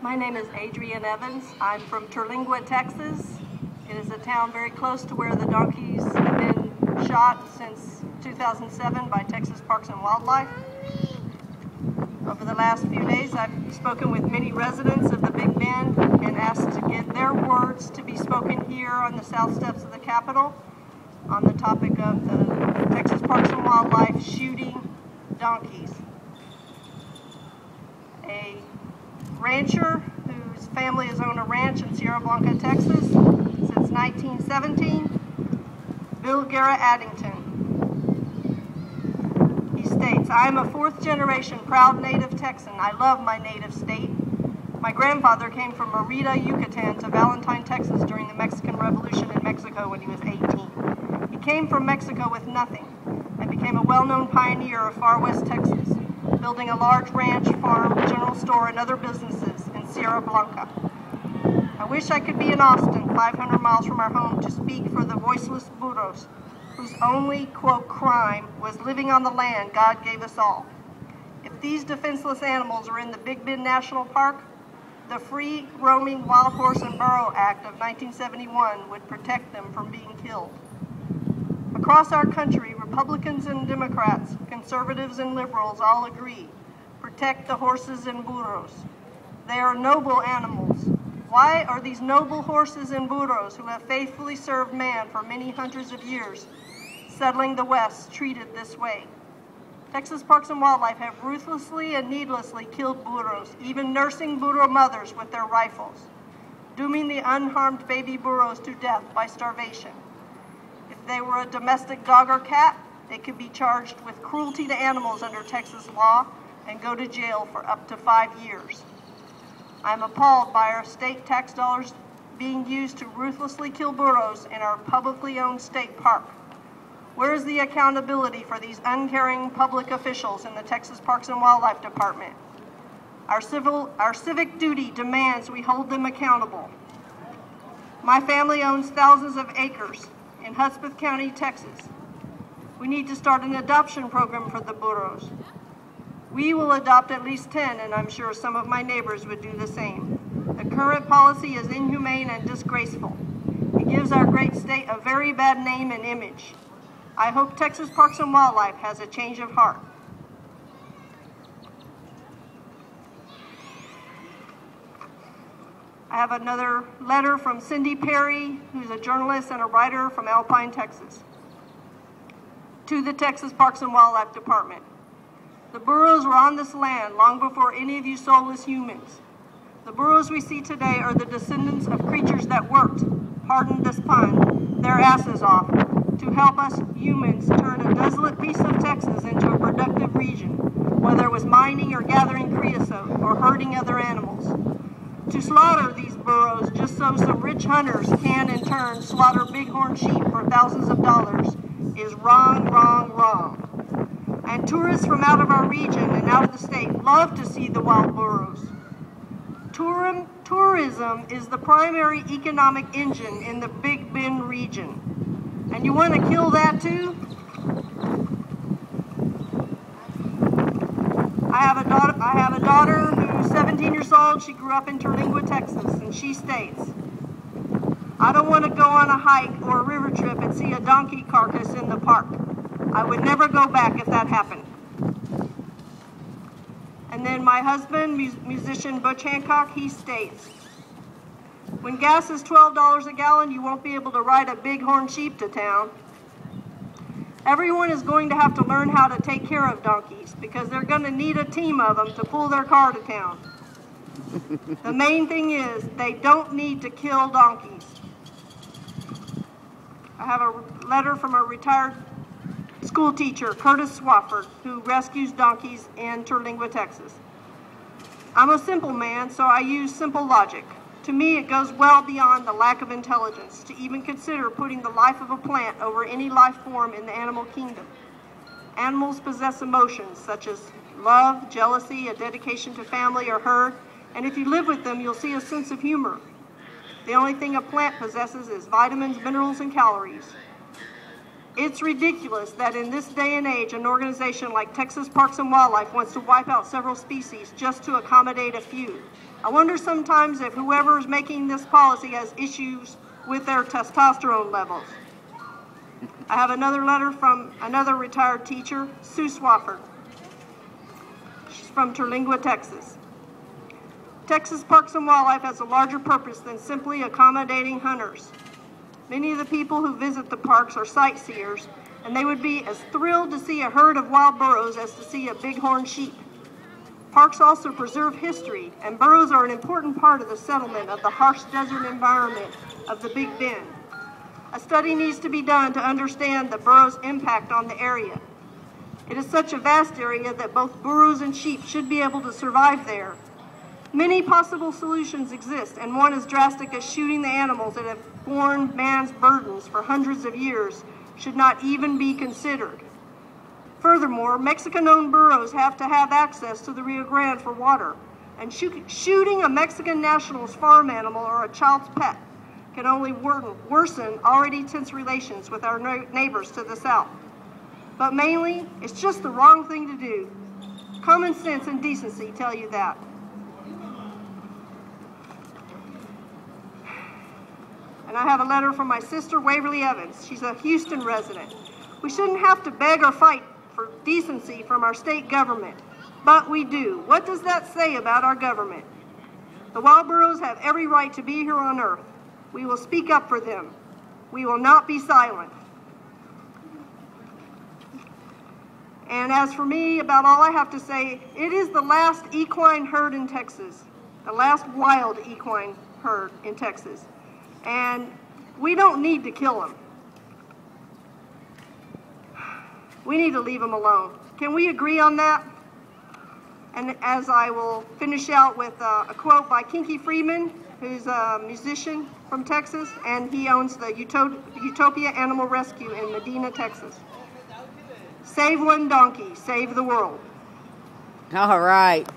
My name is Adrienne Evans. I'm from Terlingua, Texas. It is a town very close to where the donkeys have been shot since 2007 by Texas Parks and Wildlife. Over the last few days, I've spoken with many residents of the Big Bend and asked to get their words to be spoken here on the south steps of the Capitol on the topic of the Texas Parks and Wildlife shooting donkeys. A rancher whose family has owned a ranch in Sierra Blanca, Texas since 1917, Bill Garrett Addington. He states, I am a fourth generation proud native Texan. I love my native state. My grandfather came from Merida, Yucatan to Valentine, Texas during the Mexican Revolution in Mexico when he was 18. He came from Mexico with nothing and became a well-known pioneer of far west Texas, building a large ranch, farm, general store, and other businesses in Sierra Blanca. I wish I could be in Austin, 500 miles from our home, to speak for the voiceless burros, whose only, quote, crime was living on the land God gave us all. If these defenseless animals are in the Big Bend National Park, the Free Roaming Wild Horse and Burro Act of 1971 would protect them from being killed. Across our country, Republicans and Democrats, conservatives and liberals all agree. Protect the horses and burros. They are noble animals. Why are these noble horses and burros who have faithfully served man for many hundreds of years, settling the West, treated this way? Texas Parks and Wildlife have ruthlessly and needlessly killed burros, even nursing burro mothers with their rifles, dooming the unharmed baby burros to death by starvation. If they were a domestic dog or cat, they could be charged with cruelty to animals under Texas law and go to jail for up to 5 years. I'm appalled by our state tax dollars being used to ruthlessly kill burros in our publicly owned state park. Where is the accountability for these uncaring public officials in the Texas Parks and Wildlife Department? Our civic duty demands we hold them accountable. My family owns thousands of acres in Hudspeth County, Texas. We need to start an adoption program for the burros. We will adopt at least 10, and I'm sure some of my neighbors would do the same. The current policy is inhumane and disgraceful. It gives our great state a very bad name and image. I hope Texas Parks and Wildlife has a change of heart. I have another letter from Cindy Perry, who's a journalist and a writer from Alpine, Texas. To the Texas Parks and Wildlife Department. The burros were on this land long before any of you soulless humans. The burros we see today are the descendants of creatures that worked, pardon this pun, their asses off, to help us humans turn a desolate piece of Texas into a productive region, whether it was mining or gathering creosote or herding other animals. To slaughter these burros just so some rich hunters can in turn slaughter bighorn sheep for thousands of dollars is wrong, wrong, wrong. And tourists from out of our region and out of the state love to see the wild burros. Tourism is the primary economic engine in the Big Bend region. And you want to kill that too? I have a daughter who's 17 years old. She grew up in Terlingua, Texas, and she states, I don't want to go on a hike or a river trip and see a donkey carcass in the park. I would never go back if that happened. And then my husband, musician Butch Hancock, he states, when gas is $12 a gallon, you won't be able to ride a bighorn sheep to town. Everyone is going to have to learn how to take care of donkeys because they're going to need a team of them to pull their car to town. The main thing is they don't need to kill donkeys. I have a letter from a retired school teacher, Curtis Swafford, who rescues donkeys in Terlingua, Texas. I'm a simple man, so I use simple logic. To me, it goes well beyond the lack of intelligence to even consider putting the life of a plant over any life form in the animal kingdom. Animals possess emotions such as love, jealousy, a dedication to family or herd, and if you live with them, you'll see a sense of humor. The only thing a plant possesses is vitamins, minerals, and calories. It's ridiculous that in this day and age, an organization like Texas Parks and Wildlife wants to wipe out several species just to accommodate a few. I wonder sometimes if whoever is making this policy has issues with their testosterone levels. I have another letter from another retired teacher, Sue Swafford. She's from Terlingua, Texas. Texas Parks and Wildlife has a larger purpose than simply accommodating hunters. Many of the people who visit the parks are sightseers, and they would be as thrilled to see a herd of wild burros as to see a bighorn sheep. Parks also preserve history, and burros are an important part of the settlement of the harsh desert environment of the Big Bend. A study needs to be done to understand the burro's impact on the area. It is such a vast area that both burros and sheep should be able to survive there. Many possible solutions exist, and one as drastic as shooting the animals that have borne man's burdens for hundreds of years should not even be considered. Furthermore, Mexican-owned burros have to have access to the Rio Grande for water, and shooting a Mexican national's farm animal or a child's pet can only worsen already tense relations with our neighbors to the south. But mainly, it's just the wrong thing to do. Common sense and decency tell you that. And I have a letter from my sister, Waverly Evans. She's a Houston resident. We shouldn't have to beg or fight for decency from our state government, but we do. What does that say about our government? The wild burros have every right to be here on earth. We will speak up for them. We will not be silent. And as for me, about all I have to say, it is the last equine herd in Texas, the last wild equine herd in Texas. And we don't need to kill them. We need to leave them alone. Can we agree on that? And as I will finish out with a quote by Kinky Freeman, who's a musician from Texas, and he owns the Utopia Animal Rescue in Medina, Texas. Save one donkey, save the world. All right.